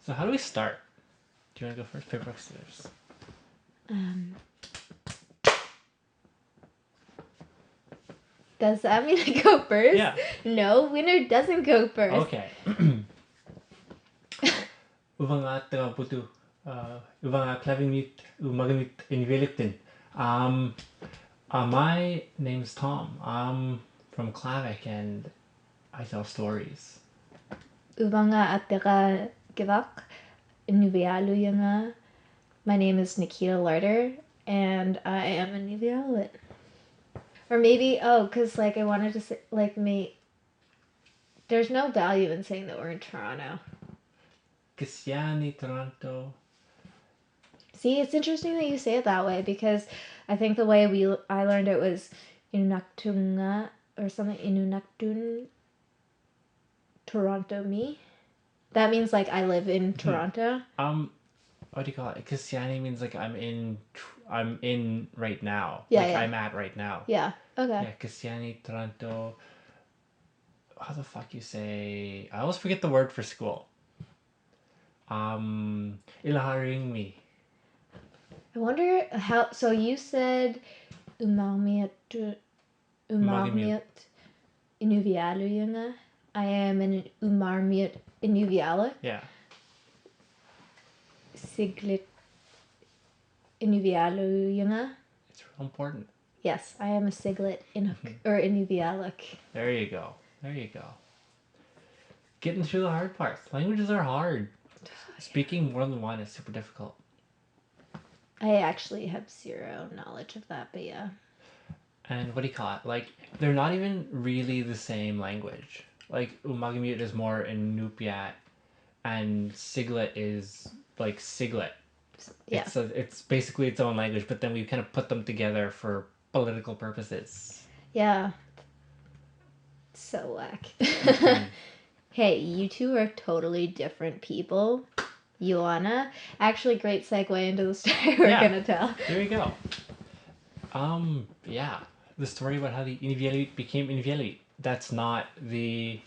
So how do we start? Do you want to go first? Paper, rock, scissors. Does that mean I go first? Yeah. No, winner doesn't go first. Okay. Uvanga taga putu. Uvanga clavimit. Umagamit Inuvialuit. My name's Tom. I'm from Clavic and I tell stories. Uvanga atega givak Inuvialuit. My name is Nikita Larter, and I am an Inuvialuit. Or maybe, because I wanted to say, there's no value in saying that we're in Toronto. Kisiani, Toronto. See, it's interesting that you say it that way, because I think the way I learned it was Inunaktunga or something. Inunaktun Toronto me. That means I live in Toronto. What do you call it? Kisiani means I'm in right now. Yeah, yeah. I'm at right now. Yeah. Okay. Yeah, Kisiani, Toronto. How the fuck you say? I always forget the word for school. Ilaharing me. I wonder how. So you said Umarmiut Inuvialuit. I am an Umarmiut Inuvialuit. Yeah. Siglit Inuvialuit. It's real important. Yes, I am a Siglit or Inuvialuit. There you go. Getting through the hard parts. Languages are hard. Speaking more than one is super difficult. I actually have zero knowledge of that, but yeah. And what do you call it? They're not even really the same language. Umagamute is more Inupiat, and Siglit is Siglit. Yeah. It's basically its own language, but then we kind of put them together for political purposes. Yeah. So whack. Hey, you two are totally different people. You wanna? Actually, great segue into the story we're gonna tell. There you go. Yeah. The story about how the Inuvialuit became Inuvialuit. That's not the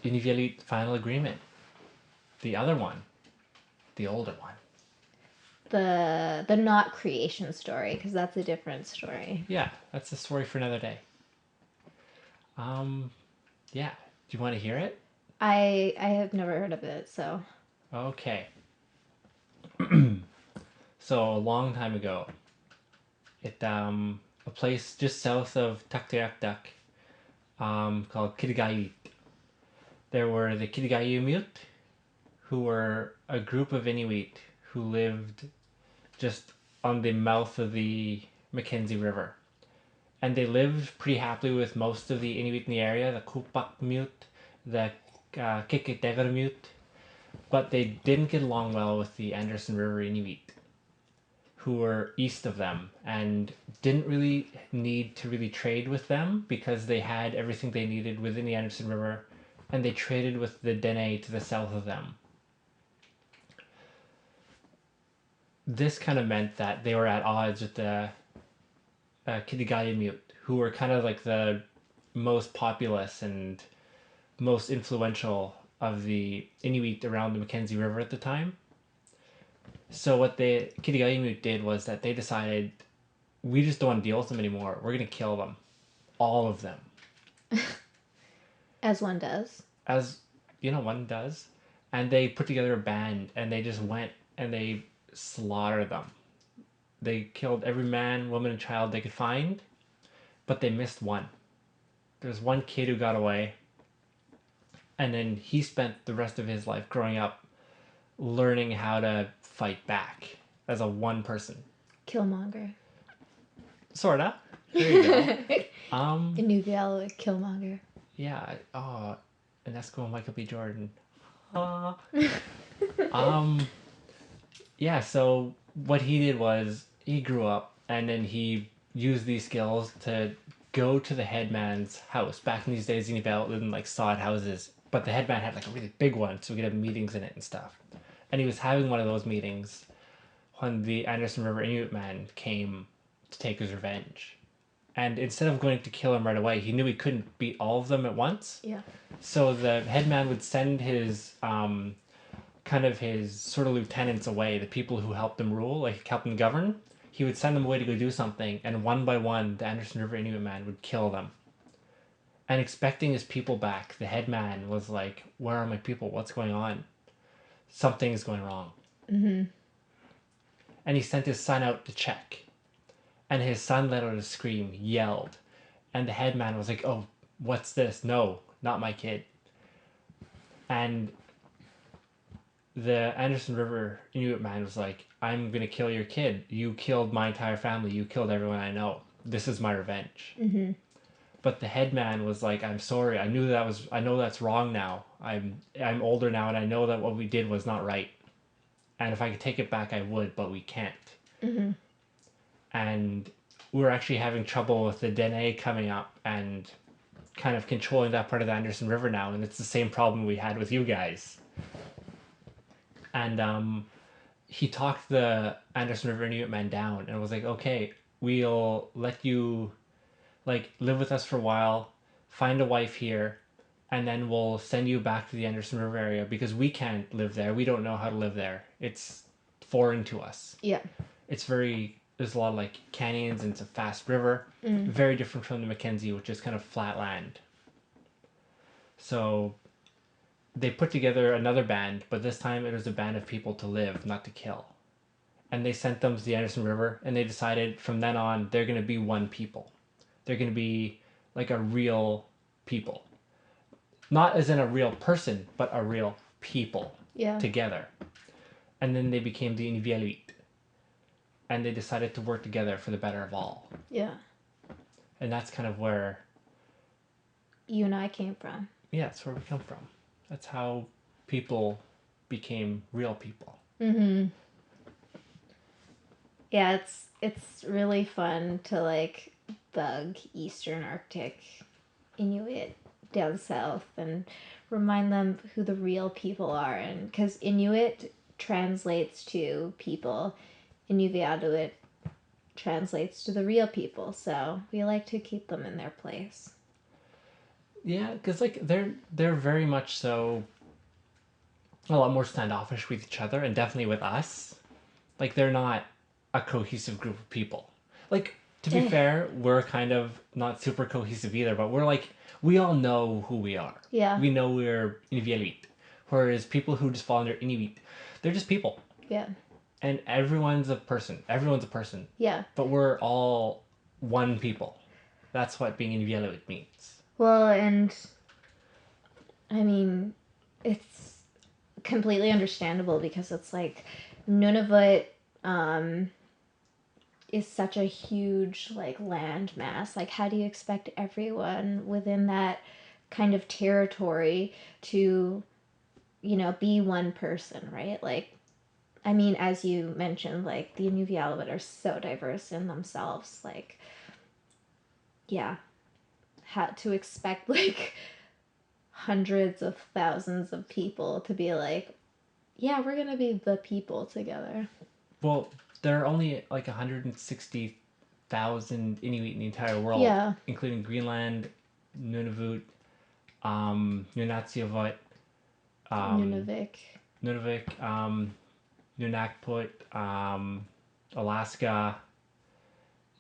Inuvialuit final agreement. The other one. The older one. The not creation story, because that's a different story. Yeah, that's a story for another day. Yeah. Do you want to hear it? I have never heard of it, so. Okay. So a long time ago, a place just south of Tuktoyaktuk, called Kitigayuit. There were the Kitigayuit, who were a group of Inuit who lived just on the mouth of the Mackenzie River. And they lived pretty happily with most of the Inuit in the area, the Kupakmute, the Kikitegarmute, but they didn't get along well with the Anderson River Inuit, who were east of them and didn't really need to really trade with them because they had everything they needed within the Anderson River, and they traded with the Dene to the south of them. This kind of meant that they were at odds with the Kitigayamute, who were kind of the most populous and most influential of the Inuit around the Mackenzie River at the time. So what the Kitigayamute did was that they decided, we just don't want to deal with them anymore. We're going to kill them. All of them. As one does. As, one does. And they put together a band, and they just went and they slaughtered them. They killed every man, woman, and child they could find, but they missed one. There's one kid who got away, and then he spent the rest of his life growing up learning how to fight back as a one person. Killmonger. Sorta. There you go. Inuvialuit Killmonger. Yeah. Oh, and that's going Michael B. Jordan. Yeah, so what he did was he grew up and then he used these skills to go to the headman's house. Back in these days, Inuvialuit lived in sod houses, but the headman had a really big one, so we could have meetings in it and stuff. And he was having one of those meetings when the Anderson River Inuit man came to take his revenge. And instead of going to kill him right away, he knew he couldn't beat all of them at once. Yeah. So the headman would send his kind of his sort of lieutenants away, the people who helped him rule, like helped him govern. He would send them away to go do something, and one by one, the Anderson River Inuit man would kill them. And expecting his people back, the head man was like, "Where are my people? What's going on? Something is going wrong." Mm-hmm. And he sent his son out to check. And his son let out a scream, yelled. And the head man was like, "Oh, what's this? No, not my kid." And the Anderson River Inuit man was like, "I'm going to kill your kid. You killed my entire family. You killed everyone I know. This is my revenge." Mm-hmm. But the head man was like, "I'm sorry. I know that's wrong now. I'm older now, and I know that what we did was not right. And if I could take it back, I would, but we can't." Mm-hmm. And we're actually having trouble with the Dene coming up and kind of controlling that part of the Anderson River now, and it's the same problem we had with you guys. And he talked the Anderson River Inuit man down and was like, "Okay, we'll let you like live with us for a while, find a wife here, and then we'll send you back to the Anderson River area because we can't live there. We don't know how to live there. It's foreign to us. Yeah. There's a lot of like canyons and it's a fast river. Very different from the Mackenzie, which is kind of flat land." So they put together another band, but this time it was a band of people to live, not to kill. And they sent them to the Anderson River, and they decided from then on they're going to be one people. They're going to be like a real people. Not as in a real person, but a real people together. And then they became the Inuvialuit. And they decided to work together for the better of all. Yeah. And that's kind of where... You and I came from. Yeah, that's where we come from. That's how people became real people. Mm-hmm. Yeah, it's really fun to like bug Eastern Arctic Inuit down south and remind them who the real people are. And because Inuit translates to people, Inuvialuit translates to the real people. So we like to keep them in their place. Yeah, because like they're very much so a lot more standoffish with each other and definitely with us. Like they're not a cohesive group of people. Like to be fair, we're kind of not super cohesive either, but we're like we all know who we are. Yeah. We know we're Inuvialuit. Whereas people who just fall under Inuit, they're just people. Yeah. And everyone's a person. Everyone's a person. Yeah. But we're all one people. That's what being Inuvialuit means. Well, and I mean, it's completely understandable because it's like Nunavut is such a huge like land mass. Like, how do you expect everyone within that kind of territory to, you know, be one person, right? Like, I mean, as you mentioned, like the Inuvialuit are so diverse in themselves. Like, yeah, had to expect like hundreds of thousands of people to be like, yeah, we're gonna be the people together. Well, there are only like 160,000 Inuit in the entire world, including Greenland, Nunavut, Nunatsiavut, Nunavik, Nunakput, Alaska,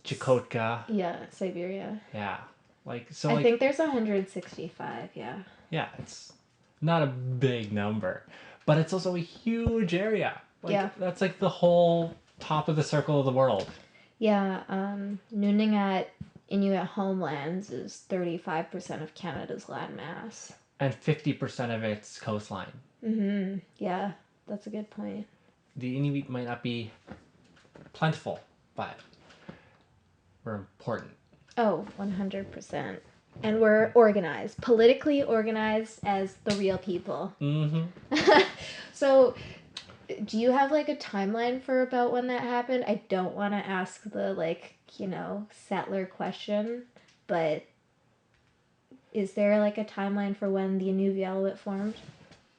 Chukotka. Yeah, Siberia. Yeah. Like so I think there's 165, yeah. Yeah, it's not a big number. But it's also a huge area. Like that's like the whole top of the circle of the world. Yeah, Nunavut Inuit homelands is 35% of Canada's landmass. And 50% of its coastline. Mm-hmm. Yeah, that's a good point. The Inuit might not be plentiful, but we're important. Oh, 100%. And we're organized, politically organized as the real people. Mm-hmm. So, do you have like a timeline for about when that happened? I don't want to ask the like, you know, settler question, but is there like a timeline for when the Inuvialuit formed?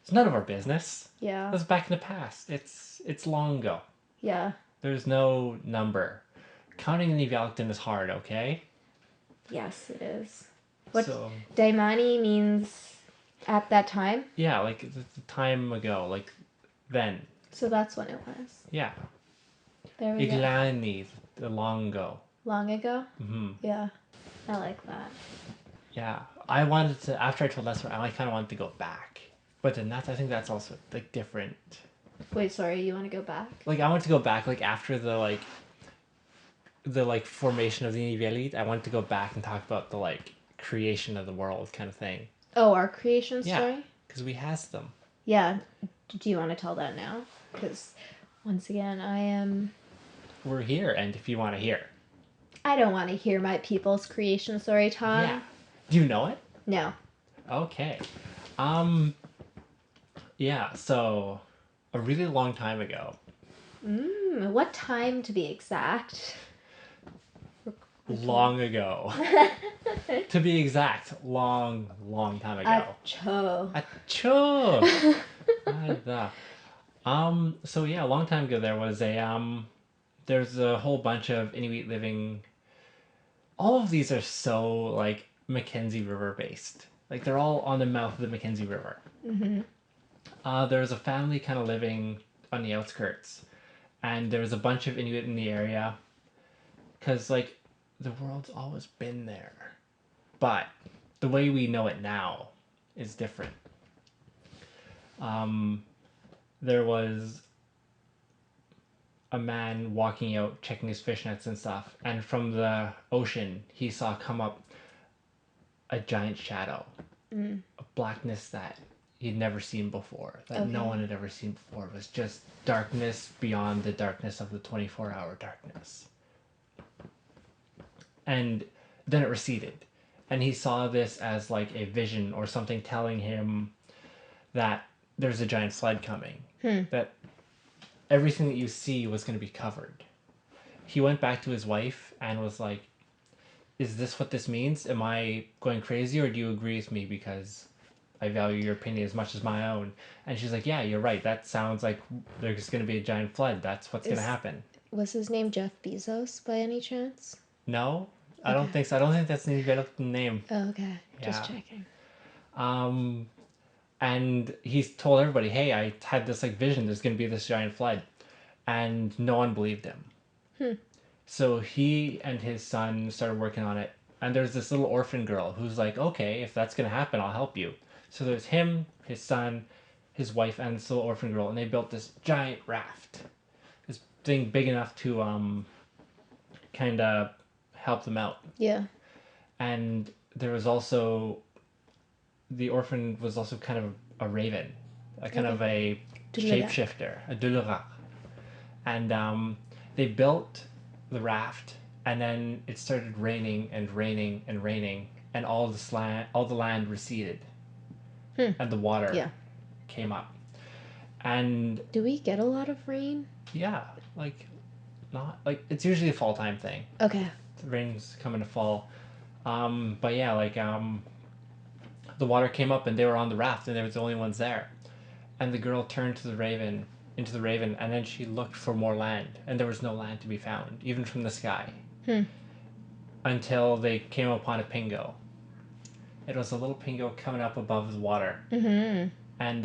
It's none of our business. Yeah. That's back in the past. It's long ago. Yeah. There's no number. Counting the Inuvialuit is hard, okay? Yes, it is. What Daimani means at that time? Yeah, like the time ago. Like then. So that's when it was. Yeah. There we go. Iglani, the long ago. Long ago? Mm-hmm. Yeah. I like that. Yeah. I wanted to, after I told that story, I kind of wanted to go back. But then I think that's also, like, different. Wait, sorry, you want to go back? Like, I want to go back, like, after the formation of the Inuvialuit. I wanted to go back and talk about the, like, creation of the world kind of thing. Oh, our creation Yeah. story? Because we has them. Yeah. Do you want to tell that now? Because, once again, We're here, and if you want to hear. I don't want to hear my people's creation story, Tom. Yeah. Do you know it? No. Okay. Yeah, so a really long time ago. What time to be exact? Long ago. To be exact, long time ago. Acho. Achoo! So yeah, a long time ago there was there's a whole bunch of Inuit living. All of these are so, like, Mackenzie River based. Like, they're all on the mouth of the Mackenzie River. Mm-hmm. There's a family kind of living on the outskirts, and there was a bunch of Inuit in the area, because, like, the world's always been there, but the way we know it now is different. There was a man walking out checking his fish nets and stuff, and from the ocean he saw come up a giant shadow, a blackness that he'd never seen before, that no one had ever seen before. It was just darkness beyond the darkness of the 24-hour darkness. And then it receded, and he saw this as, like, a vision or something telling him that there's a giant flood coming, that everything that you see was going to be covered. He went back to his wife and was like, is this what this means? Am I going crazy, or do you agree with me, because I value your opinion as much as my own? And she's like, yeah, you're right. That sounds like there's going to be a giant flood. That's what's going to happen. Was his name Jeff Bezos by any chance? No, I don't think so. I don't think that's an Inuvialuit name. Oh, okay. Just Yeah. checking. And he's told everybody, hey, I had this, like, vision. There's going to be this giant flood. And no one believed him. So he and his son started working on it. And there's this little orphan girl who's like, okay, if that's going to happen, I'll help you. So there's him, his son, his wife, and this little orphan girl. And they built this giant raft. This thing big enough to kind of help them out. Yeah. And there was also, the orphan was also kind of a raven, a kind of a shapeshifter, a dulurak. And they built the raft, and then it started raining and raining and raining, and all the land receded, and the water came up. And do we get a lot of rain? Yeah, like, not like, it's usually a fall time thing. Okay. The rain's coming to fall. But yeah, like, the water came up and they were on the raft and they were the only ones there. And the girl turned into the raven, and then she looked for more land, and there was no land to be found, even from the sky. Until they came upon a pingo. It was a little pingo coming up above the water. And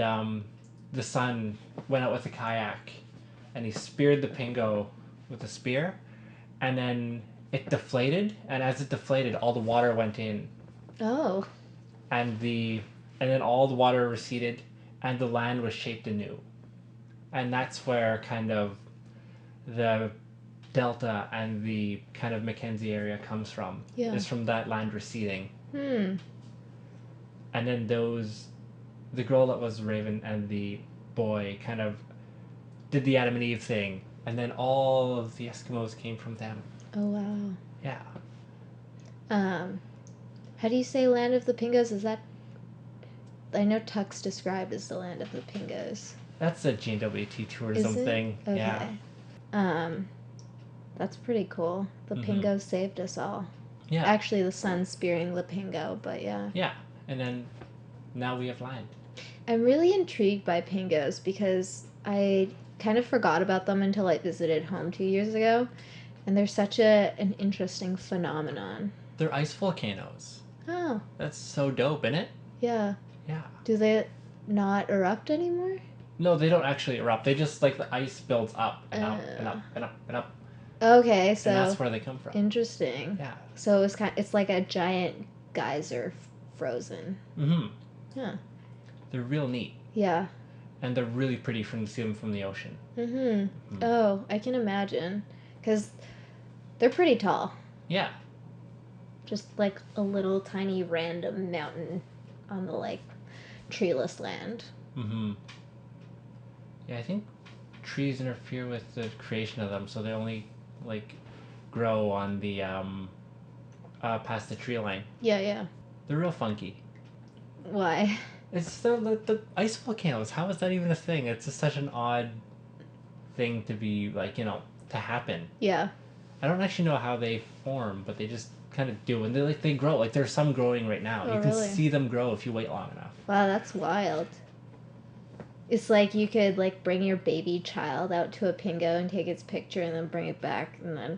the son went out with a kayak, and he speared the pingo with a spear, and then it deflated, and as it deflated, all the water went in. Oh. And then all the water receded, and the land was shaped anew. And that's where kind of the delta and the kind of Mackenzie area comes from. Yeah. Is from that land receding. And then the girl that was Raven and the boy kind of did the Adam and Eve thing, and then all of the Eskimos came from them. Oh, wow. Yeah. How do you say land of the Pingos? Is that... I know Tuck's described as the land of the Pingos. That's a GWT tourism thing. Okay. Yeah. That's pretty cool. The Pingos saved us all. Yeah. Actually, the sun spearing the Pingo, but yeah. Yeah. And then now we have land. I'm really intrigued by Pingos because I kind of forgot about them until I visited home 2 years ago. And they're such an interesting phenomenon. They're ice volcanoes. Oh. That's so dope, isn't it? Yeah. Yeah. Do they not erupt anymore? No, they don't actually erupt. They just like the ice builds up and up and up and up and up, Okay, and so that's where they come from. interesting. Yeah. So it's like a giant geyser frozen. Mm-hmm. Yeah. They're real neat. Yeah. And they're really pretty to see them from the ocean. Mm-hmm. Oh, I can imagine. Because they're pretty tall. Yeah. Just like a little tiny random mountain on the like treeless land. Mm-hmm. Yeah, I think trees interfere with the creation of them, so they only like grow on the past the tree line. Yeah, yeah. They're real funky. Why? It's the ice volcanoes. How is that even a thing? It's just such an odd thing to be like, to happen. Yeah. I don't actually know how they form, but they just kind of do, and they grow. Like there's some growing right now. Oh, You can really? see them grow if you wait long enough. Wow, that's wild. It's like you could like bring your baby child out to a pingo and take its picture and then bring it back and then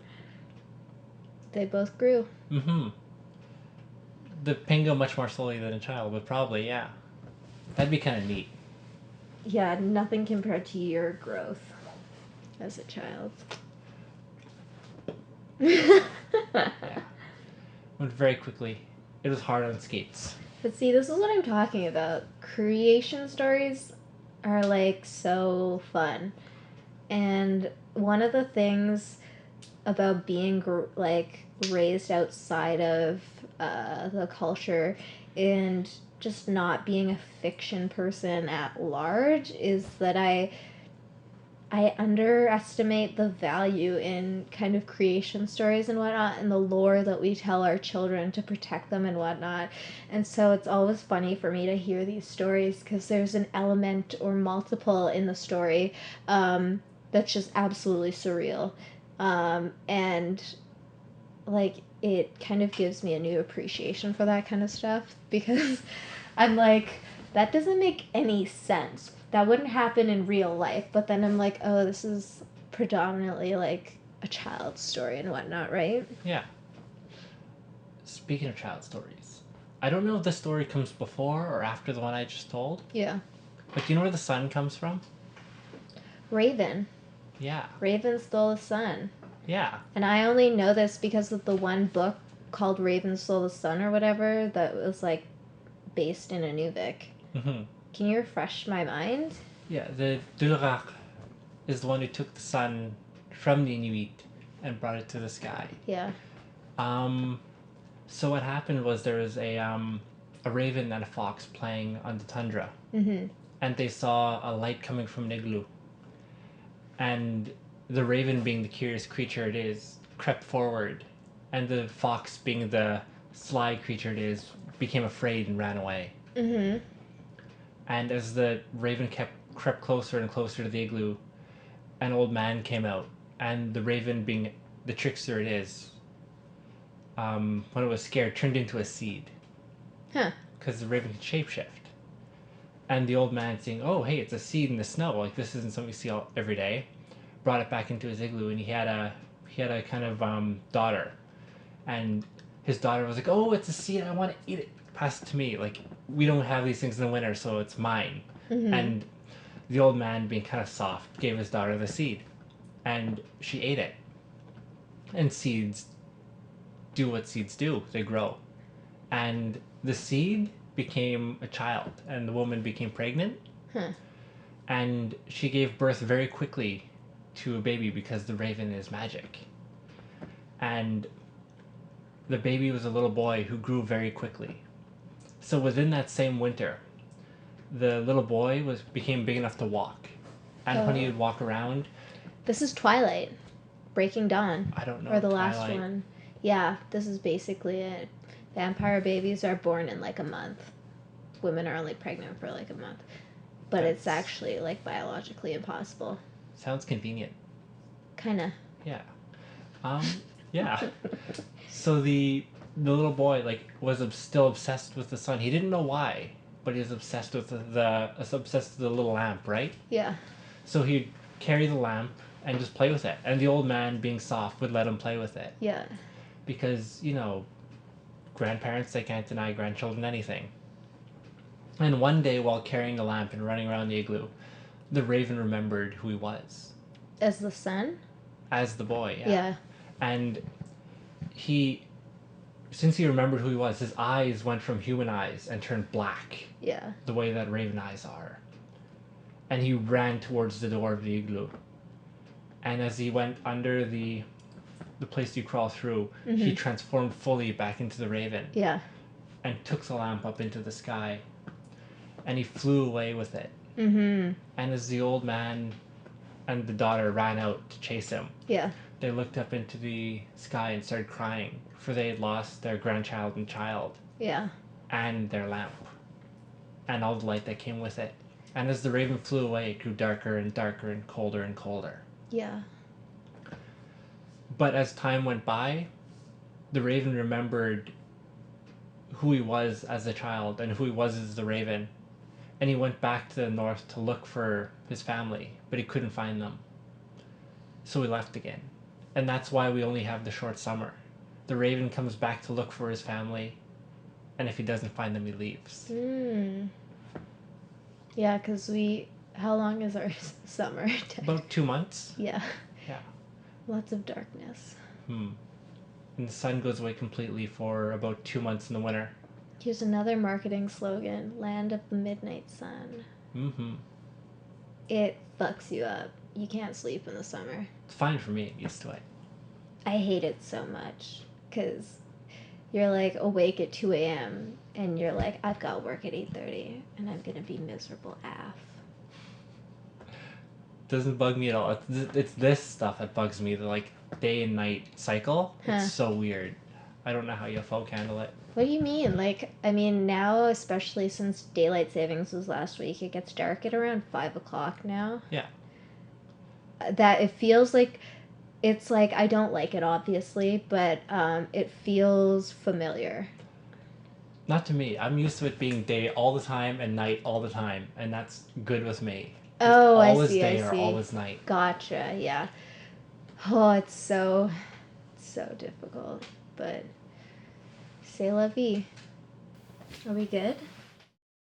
they both grew. Mm-hmm. The pingo much more slowly than a child, but probably, yeah. That'd be kind of neat. Yeah, nothing compared to your growth as a child. Yeah. Went very quickly. It was hard on skates. But see, this is what I'm talking about. Creation stories are like so fun. And one of the things about being like raised outside of the culture and just not being a fiction person at large is that I underestimate the value in kind of creation stories and whatnot and the lore that we tell our children to protect them and whatnot. And so it's always funny for me to hear these stories because there's an element or multiple in the story that's just absolutely surreal. And like it kind of gives me a new appreciation for that kind of stuff because I'm like, that doesn't make any sense. That wouldn't happen in real life. But then I'm like, oh, this is predominantly like a child's story and whatnot, right? Yeah. Speaking of child stories, I don't know if the story comes before or after the one I just told. Yeah. But do you know where the sun comes from? Raven. Yeah. Raven stole the sun. Yeah. And I only know this because of the one book called Raven Stole the Sun or whatever that was like based in Inuvik. Mm-hmm. Can you refresh my mind? Yeah, the Dulrak is the one who took the sun from the Inuit and brought it to the sky. Yeah. So what happened was there was a raven and a fox playing on the tundra. Mm-hmm. And they saw a light coming from an igloo. And the raven, being the curious creature it is, crept forward. And the fox, being the sly creature it is, became afraid and ran away. Mm-hmm. And as the raven crept closer and closer to the igloo, an old man came out. And the raven, being the trickster it is, when it was scared, turned into a seed. Huh. Because the raven can shapeshift. And the old man, seeing, oh, hey, it's a seed in the snow. Like, this isn't something you see every day. Brought it back into his igloo, and he had a kind of daughter. And his daughter was like, oh, it's a seed. I want to eat it. Pass it to me. Like, we don't have these things in the winter, so it's mine. Mm-hmm. And the old man, being kind of soft, gave his daughter the seed. And she ate it. And seeds do what seeds do. They grow. And the seed became a child, and the woman became pregnant. Huh. And she gave birth very quickly to a baby because the raven is magic. And the baby was a little boy who grew very quickly. So within that same winter, the little boy became big enough to walk. And when he would walk around... This is Twilight. Breaking Dawn. I don't know. Or the Twilight. last one. Yeah, this is basically it. Vampire babies are born in like a month. Women are only pregnant for like a month. But it's actually like biologically impossible. Sounds convenient. Kinda. Yeah. Yeah. So the little boy was still obsessed with the sun. He didn't know why, but he was obsessed with the little lamp, right? Yeah. So he'd carry the lamp and just play with it. And the old man, being soft, would let him play with it. Yeah. Because, grandparents, they can't deny grandchildren anything. And one day, while carrying the lamp and running around the igloo, the raven remembered who he was As the sun? as the boy. Yeah. And since he remembered who he was, his eyes went from human eyes and turned black, Yeah. the way that raven eyes are. And he ran towards the door of the igloo. And as he went under the place you crawl through, he transformed fully back into the raven. Yeah. And took the lamp up into the sky. And he flew away with it. Mm-hmm. And as the old man and the daughter ran out to chase him, Yeah. they looked up into the sky and started crying, for they had lost their grandchild and child. Yeah. And their lamp. And all the light that came with it. And as the raven flew away, it grew darker and darker and colder and colder. Yeah. But as time went by, the raven remembered who he was as a child and who he was as the raven. And he went back to the north to look for his family, but he couldn't find them. So he left again. And that's why we only have the short summer. The raven comes back to look for his family, and if he doesn't find them, he leaves. Yeah, because how long is our summer? About 2 months. Yeah. Yeah. Lots of darkness. And the sun goes away completely for about 2 months in the winter. Here's another marketing slogan: Land of the Midnight Sun. It fucks you up. You can't sleep in the summer. It's fine for me. I'm used to it. I hate it so much because you're like awake at 2 a.m. and you're like, I've got work at 8:30 and I'm gonna be miserable AF. Doesn't bug me at all. It's this stuff that bugs me, the like day and night cycle. It's so weird. I don't know how you folk handle it. What do you mean? Like, I mean, now, especially since daylight savings was last week, it gets dark at around 5 o'clock now. Yeah. That it feels like, it's like, I don't like it, obviously, but it feels familiar. Not to me. I'm used to it being day all the time and night all the time, and that's good with me. Oh, I see, always day I or see. always night. Gotcha, yeah. Oh, it's so difficult, but c'est la vie. Are we good?